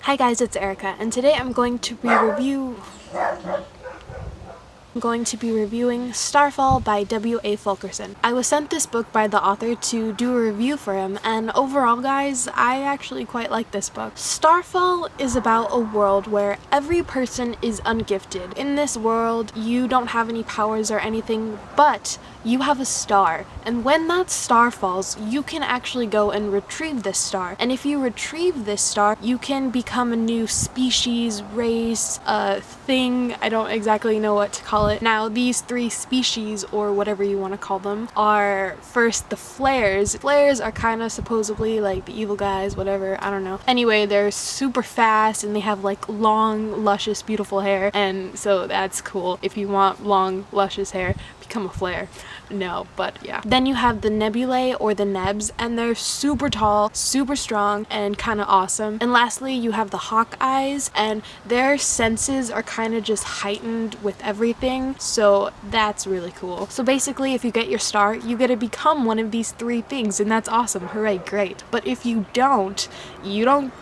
Hi guys, it's Erika, and today I'm going to be reviewing Starfall by W.A. Fulkerson. I was sent this book by the author to do a review for him, and overall guys, I actually quite like this book. Starfall is about a world where every person is ungifted. In this world, you don't have any powers or anything, but you have a star, and when that star falls, you can actually go and retrieve this star. And if you retrieve this star, you can become a new species, race, thing. I don't exactly know what to call it. Now, these three species, or whatever you want to call them, are first the flares. Flares are kind of supposedly like the evil guys, whatever, I don't know. Anyway, they're super fast and they have like long, luscious, beautiful hair, and so that's cool. If you want long, luscious hair, become a flare. No, but yeah. Then you have the nebulae, or the nebs, and they're super tall, super strong, and kind of awesome. And lastly, you have the Hawkeyes, and their senses are kind of just heightened with everything, so that's really cool. So basically, if you get your star, you get to become one of these three things, and that's awesome. Hooray, great. But if you don't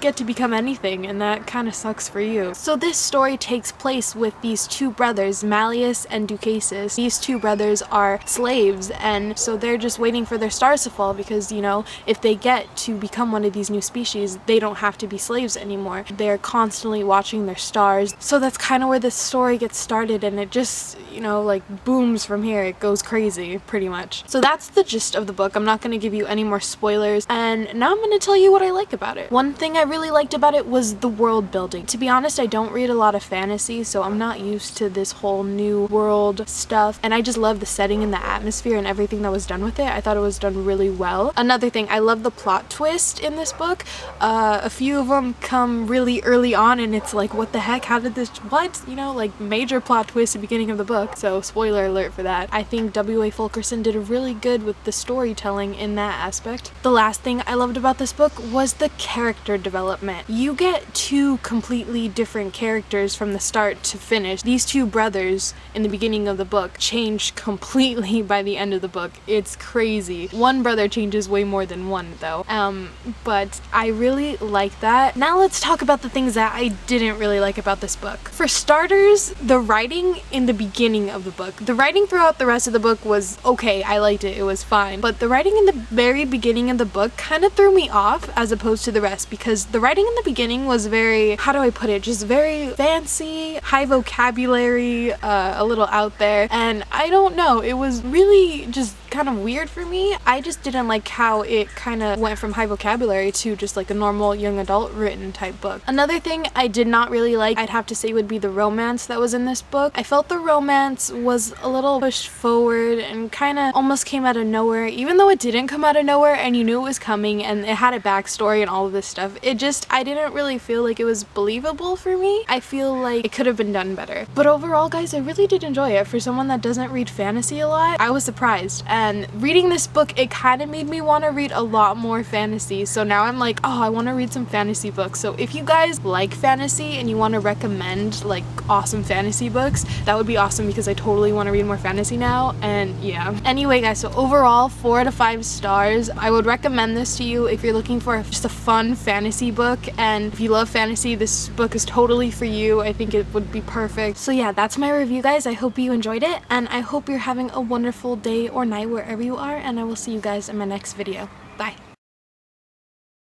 get to become anything, and that kind of sucks for you. So this story takes place with these two brothers, Malleus and Ducasus. These two brothers are slaves, and so they're just waiting for their stars to fall because, you know, if they get to become one of these new species, they don't have to be slaves anymore. They're constantly watching their stars. So that's kind of where this story gets started, and it just, you know, like booms from here. It goes crazy, pretty much. So that's the gist of the book. I'm not going to give you any more spoilers, and now I'm going to tell you what I like about it. One thing I really liked about it was the world building. To be honest, I don't read a lot of fantasy, so I'm not used to this whole new world stuff, and I just love the setting and the atmosphere and everything that was done with it. I thought it was done really well. Another thing, I love the plot twist in this book. A few of them come really early on, and it's like, what the heck? How did this, what? You know, like major plot twist at the beginning of the book, so spoiler alert for that. I think W.A. Fulkerson did a really good with the storytelling in that aspect. The last thing I loved about this book was the character development. You get two completely different characters from the start to finish. These two brothers in the beginning of the book change completely by the end of the book. It's crazy. One brother changes way more than one though. But I really like that. Now let's talk about the things that I didn't really like about this book. For starters, the writing in the beginning of the book. The writing throughout the rest of the book was okay. I liked it. It was fine. But the writing in the very beginning of the book kind of threw me off as opposed to the rest, because the writing in the beginning was very, how do I put it, just very fancy, high vocabulary, a little out there, and I don't know, it was really just kind of weird for me. I just didn't like how it kind of went from high vocabulary to just like a normal young adult written type book. Another thing I did not really like, I'd have to say, would be the romance that was in this book. I felt the romance was a little pushed forward and kind of almost came out of nowhere, even though it didn't come out of nowhere and you knew it was coming and it had a backstory and all of this stuff. It just, I didn't really feel like it was believable for me. I feel like it could have been done better. But overall guys, I really did enjoy it. For someone that doesn't read fantasy a lot, I was surprised. And reading this book, it kind of made me want to read a lot more fantasy. So now I'm like, oh, I want to read some fantasy books. So if you guys like fantasy and you want to recommend like awesome fantasy books, that would be awesome, because I totally want to read more fantasy now. And yeah. Anyway guys, so overall 4 out of 5 stars. I would recommend this to you if you're looking for just a fun fantasy book, and if you love fantasy, this book is totally for you. I think it would be perfect. So yeah, that's my review guys. I hope you enjoyed it, and I hope you're having a wonderful day or night wherever you are, and I will see you guys in my next video. Bye.